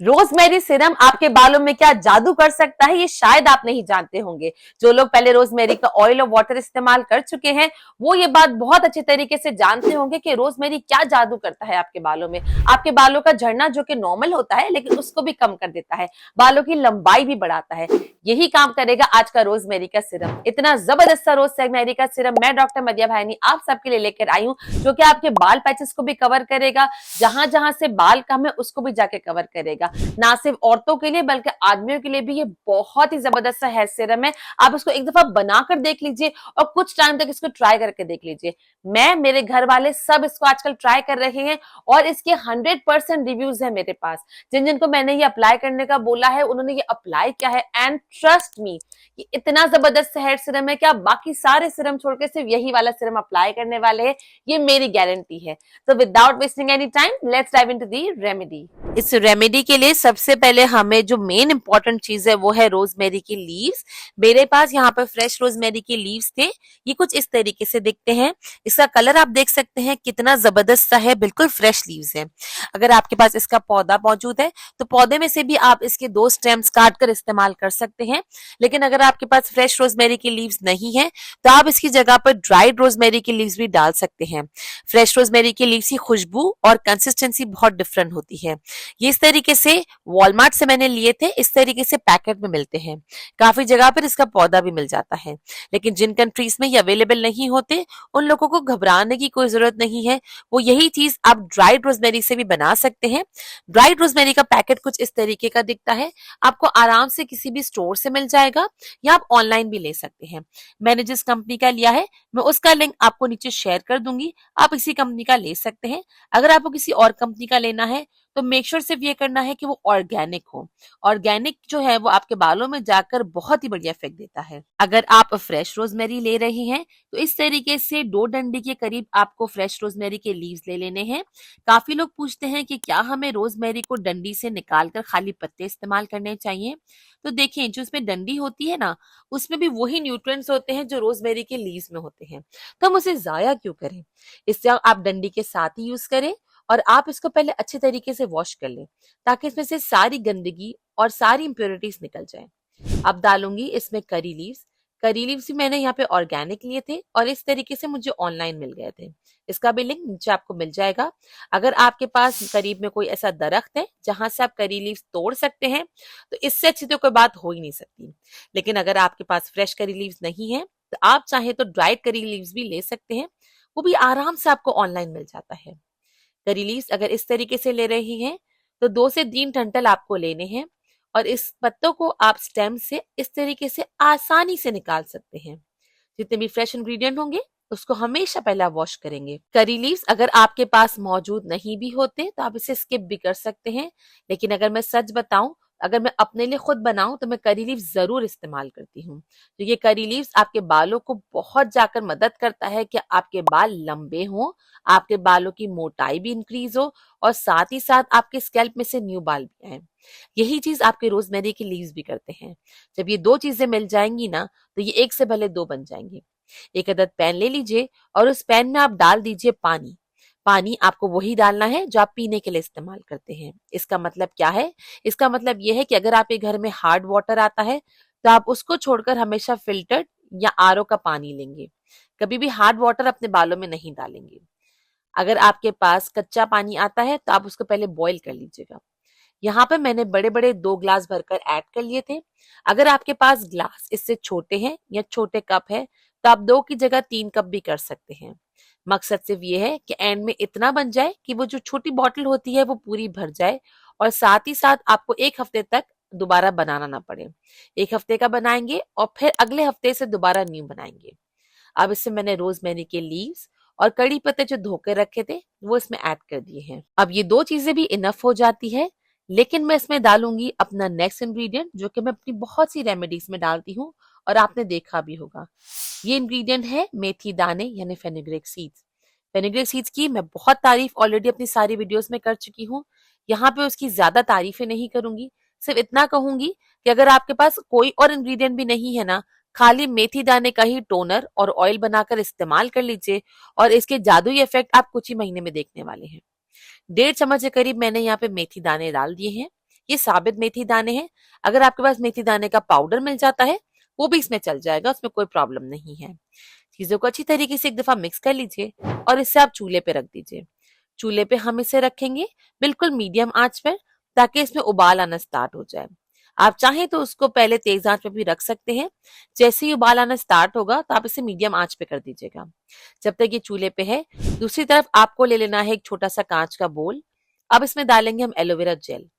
Rosemary Siram आपके बालों में क्या जादू कर सकता है, ये शायद आप नहीं जानते होंगे। जो लोग पहले रोजमेरी का ऑयल और वाटर इस्तेमाल कर चुके हैं, वो ये बात बहुत अच्छे तरीके से जानते होंगे कि रोजमेरी क्या जादू करता है आपके बालों में। आपके बालों का झड़ना जो कि नॉर्मल होता है, लेकिन उसको भी कम कर देता है, बालों की लंबाई भी बढ़ाता है। यही काम करेगा आज का रोजमेरी का सिरम। इतना जबरदस्त सा रोजमेरी का सिरम मैं डॉक्टर मदिया भाईनी आप सबके लिए लेकर आई हूँ, जो कि आपके बाल पैचेस को भी कवर करेगा, जहां जहां से बाल कम है उसको भी जाके कवर करेगा। ना सिर्फ औरतों के लिए बल्कि आदमियों के लिए भी ये बहुत ही जबरदस्त सा हेयर सीरम है। आप इसको एक दफा बनाकर देख लीजिए और कुछ टाइम तक इसको ट्राई करके देख लीजिए। मैं, मेरे घर वाले सब इसको आजकल ट्राई कर रहे हैं और इसके 100% रिव्यूज है मेरे पास। जिन जिनको मैंने ये अप्लाई करने का बोला है उन्होंने ये अप्लाई किया है, एंड ट्रस्ट मी, ये इतना जबरदस्त हेयर सीरम है कि आप बाकी सारे सीरम छोड़ के सिर्फ यही वाला सीरम अप्लाई करने वाले हैं, ये मेरी गारंटी है। तो without wasting any time, let's dive into the remedy. इस रेमेडी के लिए सबसे पहले हमें जो मेन इंपॉर्टेंट चीज है वो है रोजमेरी की लीव्स। मेरे पास यहाँ पर फ्रेश रोजमेरी की लीव्स थे। ये कुछ इस तरीके से दिखते हैं। इसका कलर आप देख सकते हैं कितना जबरदस्त सा है, बिल्कुल फ्रेश लीव्स है। अगर आपके पास इसका पौधा मौजूद है तो पौधे में से भी आप इसके 2 स्टेम्स काट कर इस्तेमाल कर सकते हैं। लेकिन अगर आपके पास फ्रेश रोजमेरी की लीव्स नहीं है तो आप इसकी जगह पर ड्राइड रोजमेरी की लीव्स भी डाल सकते हैं। फ्रेश रोजमेरी की लीव्स की खुशबू और कंसिस्टेंसी बहुत डिफरेंट होती है। ये इस तरीके से वॉलमार्ट से मैंने लिए थे, इस तरीके से पैकेट में मिलते हैं। काफी जगह पर इसका पौधा भी मिल जाता है, लेकिन जिन कंट्रीज में ये अवेलेबल नहीं होते उन लोगों को घबराने की कोई जरूरत नहीं है। वो यही चीज आप ड्राइड रोजमेरी से भी बना सकते हैं। ड्राइड रोजमेरी का पैकेट कुछ इस तरीके का दिखता है। आपको आराम से किसी भी स्टोर से मिल जाएगा या आप ऑनलाइन भी ले सकते हैं। मैंने जिस कंपनी का लिया है मैं उसका लिंक आपको नीचे शेयर कर दूंगी, आप इसी कंपनी का ले सकते हैं। अगर आपको किसी और कंपनी का लेना है तो मेक श्योर सिर्फ ये करना है कि वो ऑर्गेनिक हो। ऑर्गेनिक जो है वो आपके बालों में जाकर बहुत ही बढ़िया इफेक्ट देता है। अगर आप फ्रेश रोजमेरी ले रहे हैं तो इस तरीके से 2 डंडी के करीब आपको फ्रेश रोजमेरी के लीव्स ले लेने हैं। काफी लोग पूछते हैं कि क्या हमें रोजमेरी को डंडी से निकालकर खाली पत्ते इस्तेमाल करने चाहिए। तो देखिए, जो उसमें डंडी होती है ना, उसमें भी वही न्यूट्रिएंट्स होते हैं जो रोजमेरी के लीव्स में होते हैं, तो हम उसे जाया क्यों करें। इससे आप डंडी के साथ ही यूज करें और आप इसको पहले अच्छे तरीके से वॉश कर लें ताकि इसमें से सारी गंदगी और सारी इंप्योरिटीज निकल जाए। अब डालूंगी इसमें करी लीव्स। करी लीव्स भी मैंने यहाँ पे ऑर्गेनिक लिए थे और इस तरीके से मुझे ऑनलाइन मिल गए थे। इसका भी लिंक नीचे आपको मिल जाएगा। अगर आपके पास करीब में कोई ऐसा दरख्त है जहां से आप करी लीव्स तोड़ सकते हैं तो इससे अच्छी तो कोई बात हो ही नहीं सकती। लेकिन अगर आपके पास फ्रेश करी लीव्स नहीं है तो आप चाहे तो ड्राइड करी लीव्स भी ले सकते हैं, वो भी आराम से आपको ऑनलाइन मिल जाता है। करी लीव्स अगर इस तरीके से ले रही हैं तो 2 से 3 डंठल आपको लेने हैं और इस पत्तों को आप स्टेम से इस तरीके से आसानी से निकाल सकते हैं। जितने भी फ्रेश इंग्रेडिएंट होंगे उसको हमेशा पहले आप वॉश करेंगे। करी लीव्स अगर आपके पास मौजूद नहीं भी होते तो आप इसे स्किप भी कर सकते हैं। लेकिन अगर मैं सच बताऊं, अगर मैं अपने लिए खुद बनाऊं तो मैं करी लीव्स जरूर इस्तेमाल करती हूँ। तो ये करी लीव्स आपके बालों को बहुत जाकर मदद करता है कि आपके बाल लंबे हों, आपके बालों की मोटाई भी इंक्रीज हो और साथ ही साथ आपके स्कैल्प में से न्यू बाल भी आए। यही चीज आपके रोजमेरी की लीव्स भी करते हैं। जब ये 2 चीजें मिल जाएंगी ना तो ये एक से भले 2 बन जाएंगे। एक अदद पैन ले लीजिए और उस पैन में आप डाल दीजिए पानी। पानी आपको वही डालना है जो आप पीने के लिए इस्तेमाल करते हैं। इसका मतलब क्या है? इसका मतलब यह है कि अगर आपके घर में हार्ड वाटर आता है तो आप उसको छोड़कर हमेशा फिल्टर्ड या आरओ का पानी लेंगे। कभी भी हार्ड वाटर अपने बालों में नहीं डालेंगे। अगर आपके पास कच्चा पानी आता है तो आप उसको पहले बॉईल कर लीजिएगा। यहाँ पे मैंने बड़े बड़े 2 ग्लास भरकर ऐड कर लिए थे। अगर आपके पास ग्लास इससे छोटे हैं या छोटे कप है तो आप 2 की जगह 3 कप भी कर सकते हैं। मकसद सिर्फ ये है कि एंड में इतना बन जाए कि वो जो छोटी बॉटल होती है वो पूरी भर जाए और साथ ही साथ आपको 1 हफ्ते तक दोबारा बनाना ना पड़े। 1 हफ्ते का बनाएंगे और फिर अगले हफ्ते से दोबारा न्यू बनाएंगे। अब इससे मैंने रोजमेरी के लीव्स और कड़ी पत्ते जो धोके रखे थे वो इसमें ऐड कर दिए हैं। अब ये 2 चीजें भी इनफ हो जाती है। लेकिन मैं इसमें डालूंगी अपना नेक्स्ट इंग्रेडिएंट जो कि मैं अपनी बहुत सी रेमेडीज में डालती हूँ और आपने देखा भी होगा। ये इंग्रेडिएंट है मेथी दाने यानी फेनुग्रीक सीड्स। फेनुग्रीक सीड्स की मैं बहुत तारीफ ऑलरेडी अपनी सारी वीडियोस में कर चुकी हूँ। यहाँ पे उसकी ज्यादा तारीफें नहीं करूंगी, सिर्फ इतना कहूंगी कि अगर आपके पास कोई और इंग्रेडिएंट भी नहीं है ना, खाली मेथी दाने का ही टोनर और ऑयल बनाकर इस्तेमाल कर लीजिए और इसके जादुई इफेक्ट आप कुछ ही महीने में देखने वाले हैं। 1.5 चम्मच के करीब मैंने यहाँ पे मेथी दाने डाल दिए हैं। ये साबित मेथी दाने हैं। अगर आपके पास मेथी दाने का पाउडर मिल जाता है वो भी इसमें चल जाएगा, उसमें कोई प्रॉब्लम नहीं है। चीजों को अच्छी तरीके से एक दफा मिक्स कर लीजिए और इसे आप चूल्हे पे रख दीजिए। चूल्हे पे हम इसे रखेंगे बिल्कुल मीडियम आंच पर, ताकि इसमें उबाल आना स्टार्ट हो जाए। आप चाहें तो उसको पहले तेज आंच पे भी रख सकते हैं। जैसे ही उबाल आना स्टार्ट होगा तो आप इसे मीडियम आंच पे कर दीजिएगा। जब तक ये चूल्हे पे है, दूसरी तरफ आपको ले लेना है एक छोटा सा कांच का बोल। अब इसमें डालेंगे हम एलोवेरा जेल।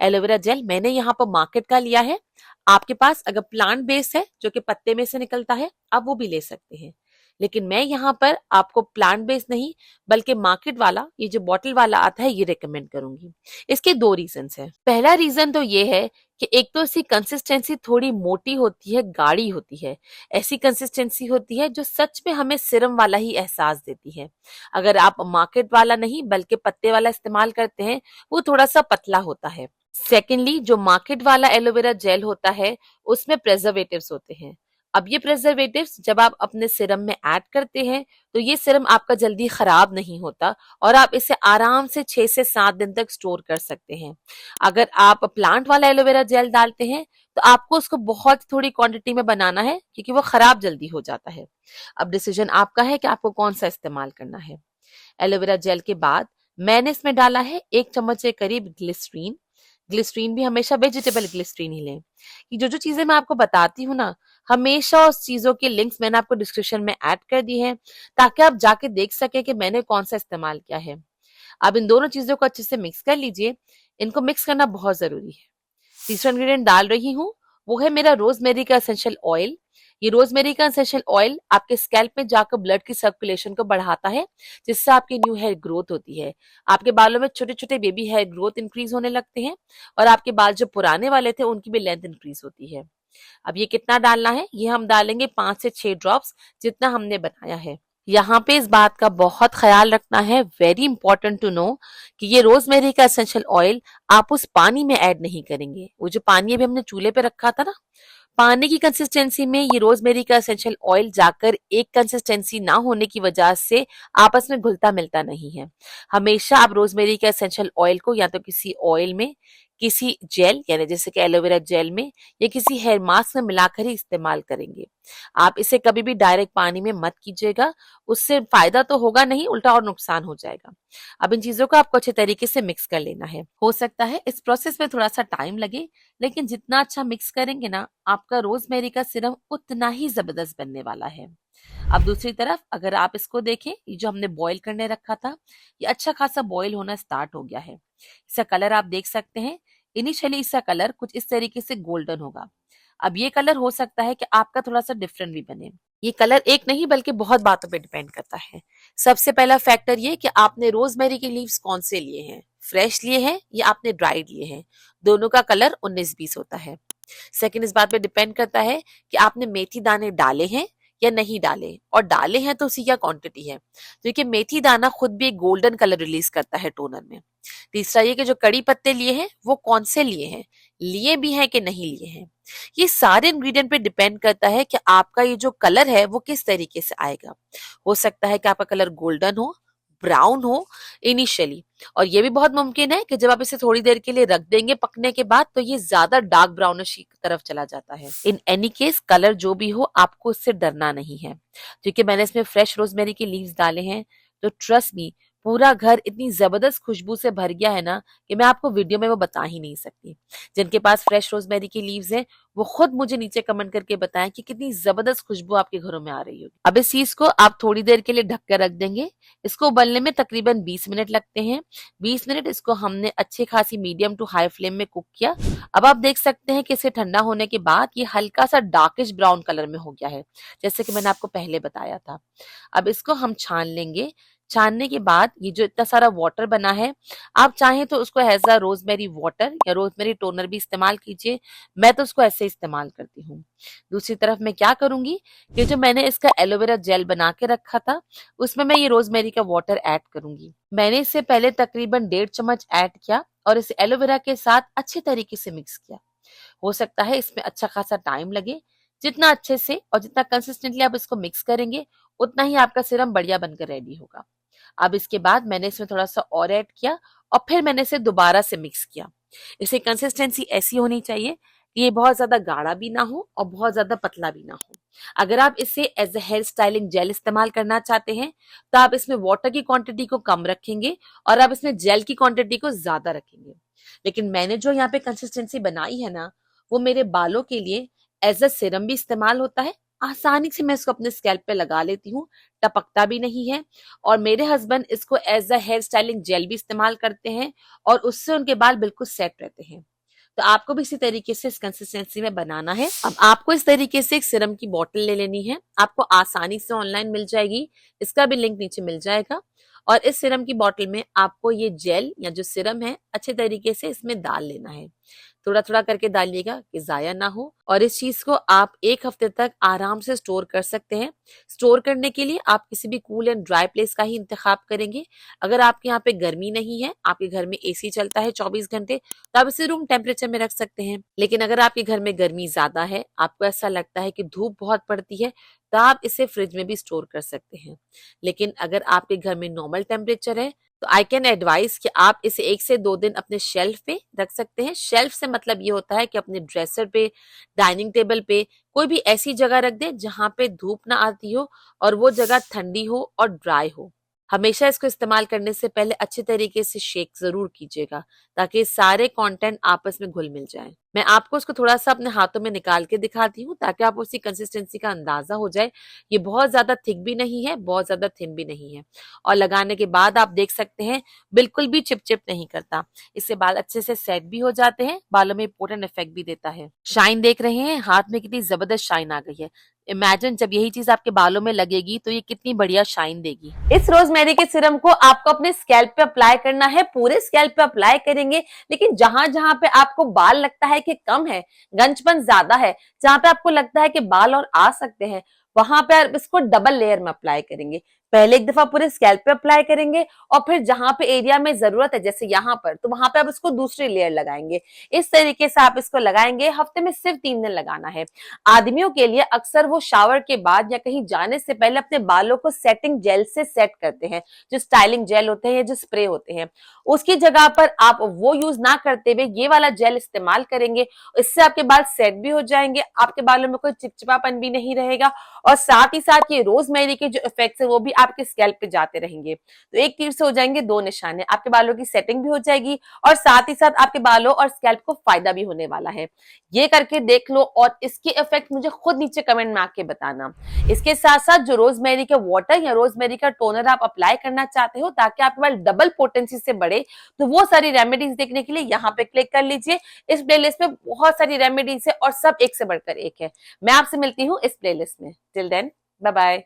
एलोवेरा जेल मैंने यहाँ पर मार्केट का लिया है। आपके पास अगर प्लांट बेस है जो कि पत्ते में से निकलता है, आप वो भी ले सकते हैं। लेकिन मैं यहाँ पर आपको प्लांट बेस नहीं बल्कि मार्केट वाला, ये जो बॉटल वाला आता है, ये रेकमेंड करूंगी। इसके दो रीजंस है। पहला रीजन तो ये है कि एक तो इसकी कंसिस्टेंसी थोड़ी मोटी होती है, गाढ़ी होती है। ऐसी कंसिस्टेंसी होती है जो सच में हमें सिरम वाला ही एहसास देती है। अगर आप मार्केट वाला नहीं बल्कि पत्ते वाला इस्तेमाल करते हैं, वो थोड़ा सा पतला होता है। सेकेंडली, जो मार्केट वाला एलोवेरा जेल होता है उसमें प्रेजर्वेटिव्स होते हैं। अब ये प्रेजर्वेटिव्स जब आप अपने सिरम में ऐड करते हैं तो ये सिरम आपका जल्दी खराब नहीं होता और आप इसे आराम से 6 से 7 दिन तक स्टोर कर सकते हैं। अगर आप प्लांट वाला एलोवेरा जेल डालते हैं तो आपको उसको बहुत थोड़ी क्वांटिटी में बनाना है, क्योंकि वो खराब जल्दी हो जाता है। अब डिसीजन आपका है कि आपको कौन सा इस्तेमाल करना है। एलोवेरा जेल के बाद मैंने इसमें डाला है 1 चम्मच के करीब ग्लिसरीन। ग्लिसरीन भी हमेशा वेजिटेबल ग्लिसरीन ही लें। कि जो जो चीजें मैं आपको बताती हूँ ना, हमेशा उस चीजों के लिंक्स मैंने आपको डिस्क्रिप्शन में ऐड कर दी है, ताकि आप जाके देख सके कि मैंने कौन सा इस्तेमाल किया है। अब इन दोनों चीजों को अच्छे से मिक्स कर लीजिए। इनको मिक्स करना बहुत जरूरी है। तीसरा इंग्रेडिएंट डाल रही हूँ, वो है मेरा रोजमेरी का एसेंशियल ऑयल। ये रोजमेरी का एसेंशियल ऑयल आपके स्कैल्प में जाकर ब्लड की सर्कुलेशन को बढ़ाता है, जिससे आपकी न्यू हेयर ग्रोथ होती है। आपके बालों में छोटे छोटे बेबी हेयर ग्रोथ इंक्रीज होने लगते हैं और आपके बाल जो पुराने वाले थे उनकी भी लेंथ इंक्रीज होती है। अब ये कितना डालना है, ये हम डालेंगे 5 से 6 ड्रॉप्स, जितना हमने बनाया है। यहाँ पे इस बात का बहुत ख्याल रखना है, वेरी इंपॉर्टेंट टू नो, कि ये रोजमेरी का एसेंशियल ऑयल आप उस पानी में ऐड नहीं करेंगे। वो जो पानी अभी हमने चूल्हे पे रखा था ना, पानी की कंसिस्टेंसी में ये रोजमेरी का एसेंशियल ऑयल जाकर एक कंसिस्टेंसी ना होने की वजह से आपस में घुलता मिलता नहीं है। हमेशा आप रोजमेरी के एसेंशियल ऑयल को या तो किसी ऑयल में, किसी जेल यानी जैसे कि एलोवेरा जेल में, या किसी हेयर मास्क में मिलाकर ही इस्तेमाल करेंगे। आप इसे कभी भी डायरेक्ट पानी में मत कीजिएगा, उससे फायदा तो होगा नहीं, उल्टा और नुकसान हो जाएगा। अब इन चीजों को आपको अच्छे तरीके से मिक्स कर लेना है। हो सकता है इस प्रोसेस में थोड़ा सा टाइम लगे, लेकिन जितना अच्छा मिक्स करेंगे ना, आपका रोजमेरी का सिरम उतना ही जबरदस्त बनने वाला है। अब दूसरी तरफ अगर आप इसको देखें, ये जो हमने बॉईल करने रखा था, ये अच्छा खासा बॉईल होना स्टार्ट हो गया है। इसका कलर आप देख सकते हैं। इनिशियली इसका कलर कुछ इस तरीके से गोल्डन होगा। अब ये कलर हो सकता है कि आपका थोड़ा सा डिफरेंट भी बने। ये कलर एक नहीं बल्कि बहुत बातों पे डिपेंड करता है। सबसे पहला फैक्टर ये कि आपने रोजमेरी के लीव्स कौन से लिए हैं, फ्रेश लिए हैं या आपने ड्राइड लिए हैं। दोनों का कलर 19-20 होता है। सेकंड, इस बात पे डिपेंड करता है कि आपने मेथी दाने डाले हैं या नहीं डाले, और डाले हैं तो उसकी क्या क्वांटिटी है, क्योंकि मेथी दाना खुद भी एक गोल्डन कलर रिलीज करता है टोनर में। तीसरा ये कि जो कड़ी पत्ते लिए हैं वो कौन से लिए हैं, लिए भी हैं कि नहीं लिए हैं। ये सारे इंग्रेडिएंट पे डिपेंड करता है कि आपका ये जो कलर है वो किस तरीके से आएगा। हो सकता है कि आपका कलर गोल्डन हो, ब्राउन हो इनिशियली, और ये भी बहुत मुमकिन है कि जब आप इसे थोड़ी देर के लिए रख देंगे पकने के बाद तो ये ज्यादा डार्क ब्राउनिश की तरफ चला जाता है। इन एनी केस कलर जो भी हो, आपको इससे डरना नहीं है, क्योंकि मैंने इसमें फ्रेश रोजमेरी के लीव्स डाले हैं। तो ट्रस्ट मी, पूरा घर इतनी जबरदस्त खुशबू से भर गया है ना कि मैं आपको वीडियो में वो बता ही नहीं सकती। जिनके पास फ्रेश रोजमेरी के लीव्स हैं वो खुद मुझे नीचे कमेंट करके बताएं कि कितनी जबरदस्त खुशबू आपके घरों में आ रही होगी। अब इस चीज को आप थोड़ी देर के लिए ढक कर रख देंगे। इसको उबलने में तकरीबन 20 मिनट लगते हैं। 20 मिनट इसको हमने अच्छी खासी मीडियम टू हाई फ्लेम में कुक किया। अब आप देख सकते हैं कि इसे ठंडा होने के बाद ये हल्का सा डार्किश ब्राउन कलर में हो गया है, जैसे कि मैंने आपको पहले बताया था। अब इसको हम छान लेंगे। छानने के बाद ये जो इतना सारा वाटर बना है, आप चाहें तो उसको एज अ रोजमेरी वाटर या रोजमेरी टोनर भी इस्तेमाल कीजिए। मैं तो उसको ऐसे इस्तेमाल करती हूँ। दूसरी तरफ मैं क्या करूंगी कि जो मैंने इसका एलोवेरा जेल बना के रखा था, उसमें मैं ये रोजमेरी का वाटर ऐड करूंगी। मैंने इससे पहले तकरीबन 1.5 चम्मच ऐड किया और इस एलोवेरा के साथ अच्छे तरीके से मिक्स किया। हो सकता है इसमें अच्छा खासा टाइम लगे। जितना अच्छे से और जितना कंसिस्टेंटली आप इसको मिक्स करेंगे, उतना ही आपका सिरम बढ़िया बनकर रेडी होगा। अब इसके बाद मैंने इसमें थोड़ा सा और ऐड किया और फिर मैंने इसे दोबारा से मिक्स किया। इसे कंसिस्टेंसी ऐसी होनी चाहिए कि ये बहुत ज्यादा गाढ़ा भी ना हो और बहुत ज्यादा पतला भी ना हो। अगर आप इसे as a hair styling gel इस्तेमाल करना चाहते हैं तो आप इसमें वाटर की क्वांटिटी को कम रखेंगे और आप इसमें जेल की क्वांटिटी को ज्यादा रखेंगे। लेकिन मैंने जो यहाँ पे कंसिस्टेंसी बनाई है ना, वो मेरे बालों के लिए एज अ सिरम भी इस्तेमाल होता है। आसानी से मैं इसको अपने स्कैल्प पे लगा लेती हूँ, टपकता भी नहीं है। और मेरे हस्बैंड इसको as a hair styling gel भी इस्तेमाल करते हैं और उससे उनके बाल बिल्कुल सेट रहते हैं। तो आपको भी इसी तरीके से इस कंसिस्टेंसी में बनाना है। अब आपको इस तरीके से एक सिरम की बोतल ले लेनी है, आपको आसानी से ऑनलाइन मिल जाएगी, इसका भी लिंक नीचे मिल जाएगा। और इस सिरम की बोतल में आपको ये जेल या जो सिरम है अच्छे तरीके से इसमें डाल लेना है। थोड़ा थोड़ा करके डालिएगा कि जाया ना हो। और इस चीज को आप 1 हफ्ते तक आराम से स्टोर कर सकते हैं। स्टोर करने के लिए आप किसी भी कूल एंड ड्राई प्लेस का ही इंतखाब करेंगे। अगर आपके यहाँ पे गर्मी नहीं है, आपके घर में एसी चलता है 24 घंटे, तो आप इसे रूम टेम्परेचर में रख सकते हैं। लेकिन अगर आपके घर में गर्मी ज्यादा है, आपको ऐसा लगता है कि धूप बहुत पड़ती है, तो आप इसे फ्रिज में भी स्टोर कर सकते हैं। लेकिन अगर आपके घर में नॉर्मल टेम्परेचर है तो आई कैन एडवाइस कि आप इसे 1 से 2 दिन अपने शेल्फ पे रख सकते हैं। शेल्फ से मतलब ये होता है कि अपने ड्रेसर पे, डाइनिंग टेबल पे, कोई भी ऐसी जगह रख दें जहां पे धूप ना आती हो और वो जगह ठंडी हो और ड्राई हो। हमेशा इसको इस्तेमाल करने से पहले अच्छे तरीके से शेक जरूर कीजिएगा ताकि सारे कंटेंट आपस में घुल मिल जाएं। मैं आपको इसको थोड़ा सा अपने हाथों में निकाल के दिखाती हूँ ताकि आपको उसकी कंसिस्टेंसी का अंदाजा हो जाए। ये बहुत ज्यादा थिक भी नहीं है, बहुत ज्यादा थिन भी नहीं है। और लगाने के बाद आप देख सकते हैं बिल्कुल भी चिपचिप नहीं करता। इससे बाल अच्छे से सेट भी हो जाते हैं, बालों में इंपॉर्टेंट इफेक्ट भी देता है। शाइन देख रहे हैं हाथ में, कितनी जबरदस्त शाइन आ गई है। इमेजिन जब यही चीज आपके बालों में लगेगी तो ये कितनी बढ़िया शाइन देगी। इस रोजमेरी के सिरम को आपको अपने स्कैल्प पे अप्लाई करना है, पूरे स्कैल्प पे अप्लाई करेंगे। लेकिन जहां जहां पे आपको बाल लगता है कि कम है, गंजपन ज्यादा है, जहां पे आपको लगता है कि बाल और आ सकते हैं, वहां पे आप इसको डबल लेयर में अप्लाई करेंगे। पहले एक दफा पूरे स्कैल्प पे अप्लाई करेंगे और फिर जहां पे एरिया में जरूरत है, जैसे यहाँ पर, तो वहां पे आप इसको दूसरी लेयर लगाएंगे। इस तरीके से आप इसको लगाएंगे। हफ्ते में सिर्फ 3 दिन लगाना है। आदमियों के लिए अक्सर वो शावर के बाद या कहीं जाने से पहले अपने बालों को सेटिंग जेल से सेट करते हैं, जो स्टाइलिंग जेल होते हैं, जो स्प्रे होते हैं। उसकी जगह पर आप वो यूज ना करते हुए ये वाला जेल इस्तेमाल करेंगे। इससे आपके बाल सेट भी हो जाएंगे, आपके बालों में कोई चिपचिपापन भी नहीं रहेगा और साथ ही साथ ये रोजमेरी के जो इफेक्ट्स है वो भी आपके स्कैल्प पे जाते रहेंगे। तो एक तीर से हो जाएंगे 2 निशाने, आपके बालों की सेटिंग भी हो जाएगी और साथ ही साथ आपके बालों और स्कैल्प को फायदा भी होने वाला है। ये करके देख लो और इसके इफेक्ट मुझे खुद नीचे कमेंट में आके बताना। इसके साथ साथ जो रोजमेरी के वाटर या रोजमेरी का टोनर आप अप्लाई करना चाहते हो ताकि आपके बाल डबल पोटेंसी से बढ़े, तो वो सारी रेमेडीज देखने के लिए यहाँ पे क्लिक कर लीजिए। इस प्लेलिस्ट में बहुत सारी रेमेडीज है और सब एक से बढ़कर एक है। मैं आपसे मिलती हूँ इस प्लेलिस्ट में। Till then, bye bye.